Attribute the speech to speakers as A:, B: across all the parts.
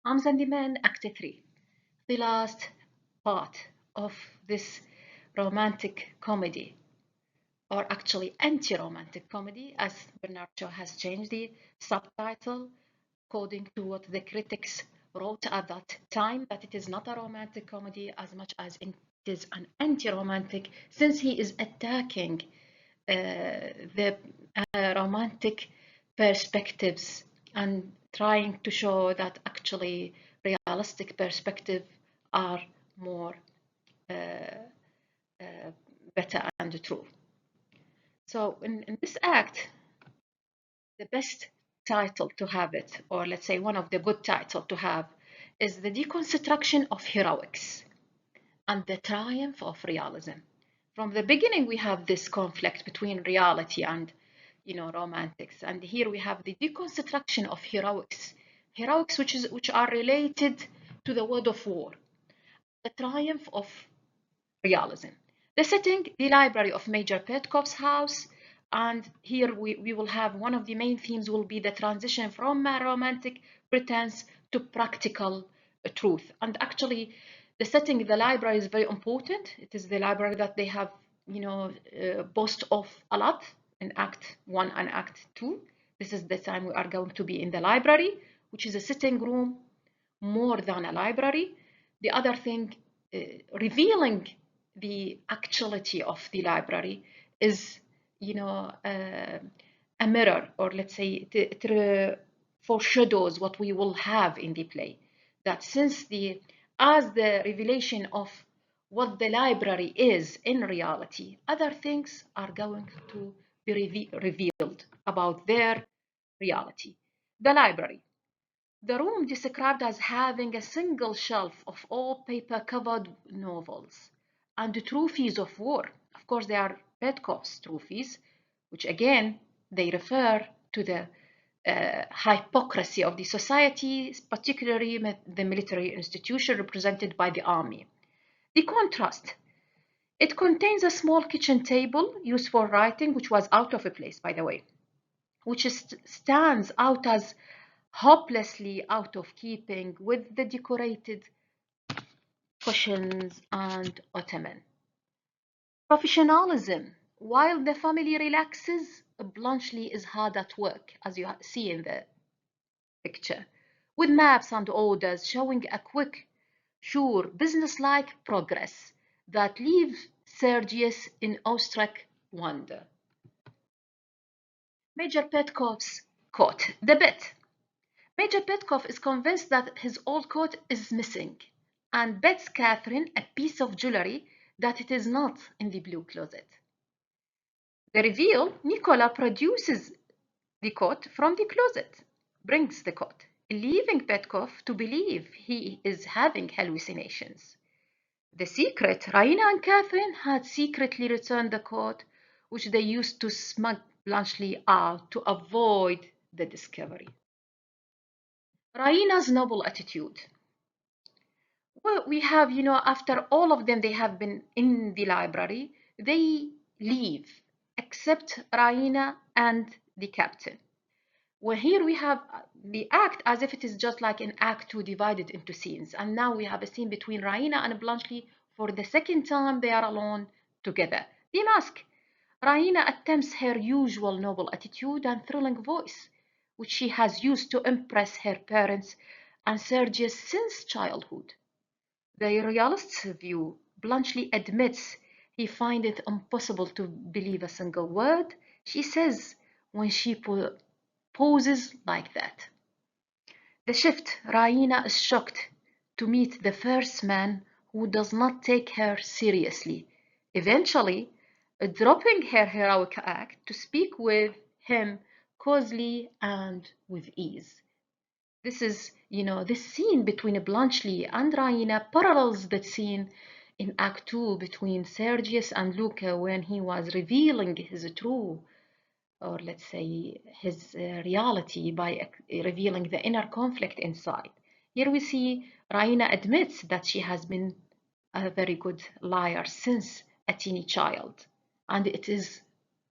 A: Arms and the Men, Act 3, the last part of this romantic comedy, or actually anti-romantic comedy, as Bernard Shaw has changed the subtitle according to what the critics wrote at that time, that it is not a romantic comedy as much as it is an anti-romantic, since he is attacking the romantic perspectives and trying to show that actually realistic perspectives are more uh, uh, better and true. So in this act, the best title to have it, or let's say one of the good titles to have, is The Deconstruction of Heroics and the Triumph of Realism. From the beginning, we have this conflict between reality and, romantics, and here we have the deconstruction of heroics which are related to the word of war, the triumph of realism. The setting, the library of Major Petkoff's house, and here we will have one of the main themes will be the transition from romantic pretense to practical truth. And actually, the setting, the library is very important. It is the library that they have, boast of a lot in Act 1 and Act 2. This is the time we are going to be in the library, which is a sitting room more than a library. The other thing, uh, revealing the actuality of the library is, a mirror, or let's say it foreshadows what we will have in the play. That since as the revelation of what the library is in reality, other things are going to be revealed about their reality. The library. The room described as having a single shelf of all paper-covered novels and the trophies of war. Of course, they are Petkoff's trophies, which again, they refer to the hypocrisy of the society, particularly the military institution represented by the army. The contrast. It contains a small kitchen table used for writing, which was out of place, by the way, which stands out as hopelessly out of keeping with the decorated cushions and ottoman. Professionalism. While the family relaxes, Blunchley is hard at work, as you see in the picture, with maps and orders showing a quick, sure, business-like progress that leaves Sergius in awestruck wonder. Major Petkoff's coat, the bit. Major Petkoff is convinced that his old coat is missing and bets Catherine a piece of jewelry that it is not in the blue closet. The reveal, Nicola produces the coat from the closet, brings the coat, leaving Petkoff to believe he is having hallucinations. The secret, Raina and Catherine had secretly returned the coat, which they used to smuggle Blunchley out to avoid the discovery. Raina's noble attitude. Well, we have, after all of them, they have been in the library, they leave, except Raina and the captain. Well, here we have the act as if it is just like an act two divided into scenes. And now we have a scene between Raina and Blunchley. For the second time, they are alone together. The mask. Raina attempts her usual noble attitude and thrilling voice, which she has used to impress her parents and Sergius since childhood. The realist's view, Bluntschli admits he finds it impossible to believe a single word she says when she poses like that. The shift, Raina is shocked to meet the first man who does not take her seriously, eventually dropping her heroic act to speak with him coldly and with ease. This is, this scene between Bluntschli and Raina parallels the scene in Act 2 between Sergius and Luca when he was revealing his true, or let's say his reality by revealing the inner conflict inside. Here we see Raina admits that she has been a very good liar since a teeny child, and it is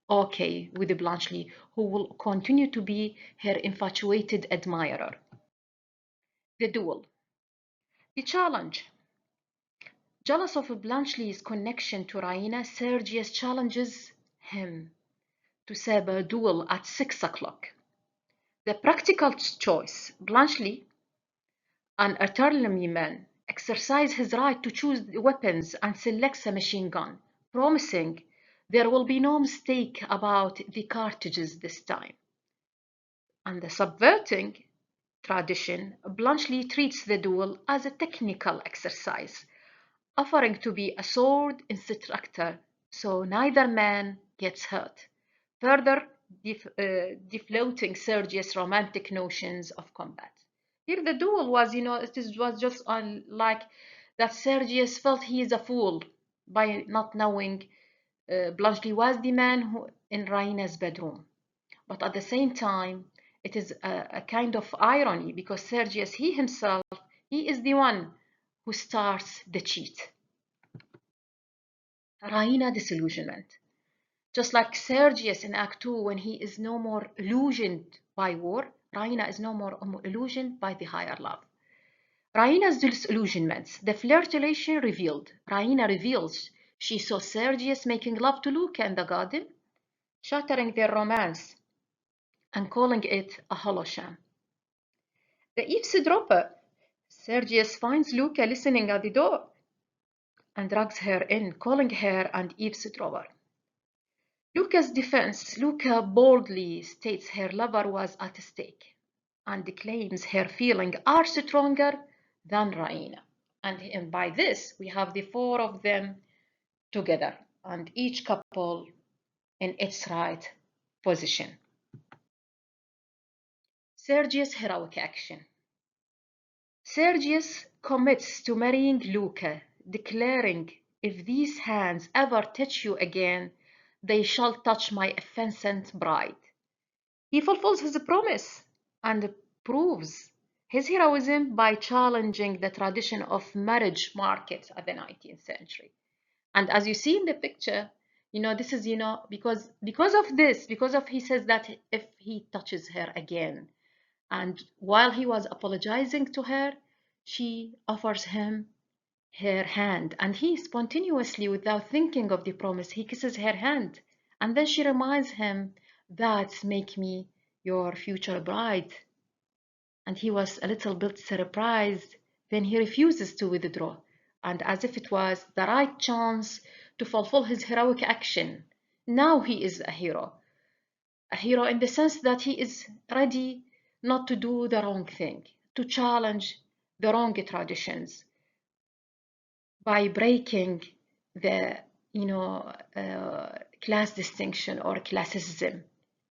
A: okay with Bluntschli, who will continue to be her infatuated admirer. The duel. The challenge. Jealous of Blanchely's connection to Raina, Sergius challenges him to sabre a duel at 6 o'clock. The practical choice. Blanchely, an artillery man, exercises his right to choose weapons and selects a machine gun, promising there will be no mistake about the cartridges this time. And the subverting tradition, Bluntschli treats the duel as a technical exercise, offering to be a sword instructor so neither man gets hurt, further deflating Sergius' romantic notions of combat. Here the duel was, was just like that Sergius felt he is a fool by not knowing Bluntschli was the man who in Raina's bedroom. But at the same time, it is a kind of irony because Sergius, he himself, he is the one who starts the cheat. Raina disillusionment. Just like Sergius in Act 2, when he is no more illusioned by war, Raina is no more illusioned by the higher love. Raina's disillusionments. The flirtation revealed. Raina reveals she saw Sergius making love to Luca in the garden, shattering their romance and calling it a hollow sham. The eavesdropper. Sergius finds Luca listening at the door and drags her in, calling her an eavesdropper. Luca's defense. Luca boldly states her lover was at stake and claims her feelings are stronger than Raina. And by this, we have the four of them together and each couple in its right position. Sergius' heroic action. Sergius commits to marrying Luca, declaring, "If these hands ever touch you again, they shall touch my offended bride." He fulfills his promise and proves his heroism by challenging the tradition of marriage markets at the 19th century. And as you see in the picture, this is, because of this, because of he says that if he touches her again, and while he was apologizing to her, she offers him her hand, and he spontaneously, without thinking of the promise, he kisses her hand, and then she reminds him that make me your future bride. And he was a little bit surprised. Then he refuses to withdraw, and as if it was the right chance to fulfill his heroic action. Now he is a hero in the sense that he is ready not to do the wrong thing, to challenge the wrong traditions by breaking the class distinction or classism.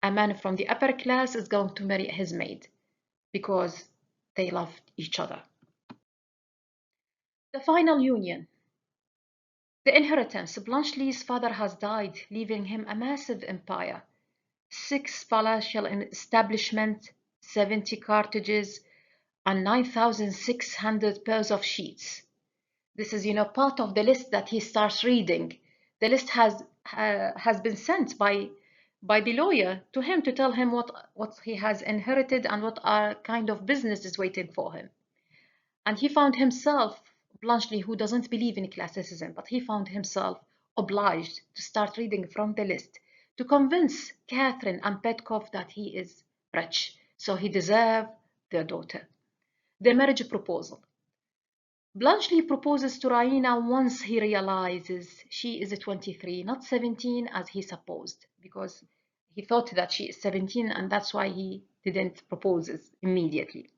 A: A man from the upper class is going to marry his maid because they love each other. The final union. The inheritance. Blanchely's father has died, leaving him a massive empire. 6 palatial establishments, 70 cartridges, and 9,600 pairs of sheets. This is, part of the list that he starts reading. The list has been sent by the lawyer to him to tell him what he has inherited and what kind of business is waiting for him. And he found himself, Bluntschli, who doesn't believe in classicism, but he found himself obliged to start reading from the list to convince Catherine and Petkov that he is rich, so he deserves their daughter. The marriage proposal. Bluntschli proposes to Raina once he realizes she is 23, not 17 as he supposed, because he thought that she is 17 and that's why he didn't propose immediately.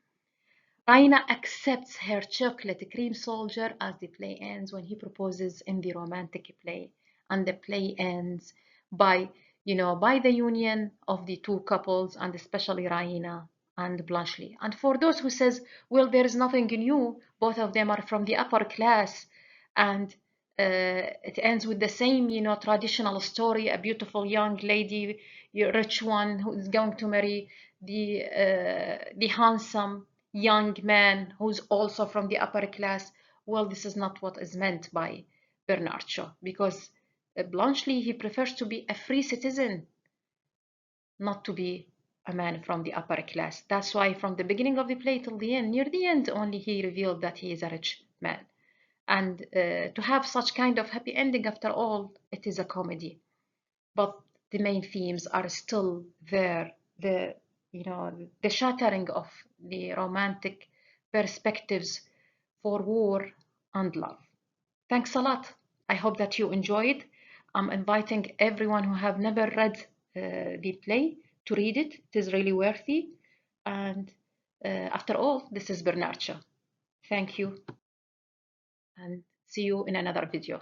A: Raina accepts her chocolate cream soldier as the play ends when he proposes in the romantic play, and the play ends by the union of the two couples, and especially Raina and Bluntschli. And for those who says, well, there is nothing new, both of them are from the upper class, and it ends with the same, traditional story, a beautiful young lady, a rich one who is going to marry the handsome young man who's also from the upper class. Well, this is not what is meant by Bernard Shaw, because Bluntschli, he prefers to be a free citizen, not to be a man from the upper class. That's why from the beginning of the play till the end, near the end, only he revealed that he is a rich man. And to have such kind of happy ending after all, it is a comedy. But the main themes are still there. The the shattering of the romantic perspectives for war and love. Thanks a lot. I hope that you enjoyed. I'm inviting everyone who have never read the play to read it. It is really worthy. And after all, this is Bernarcia. Thank you and see you in another video.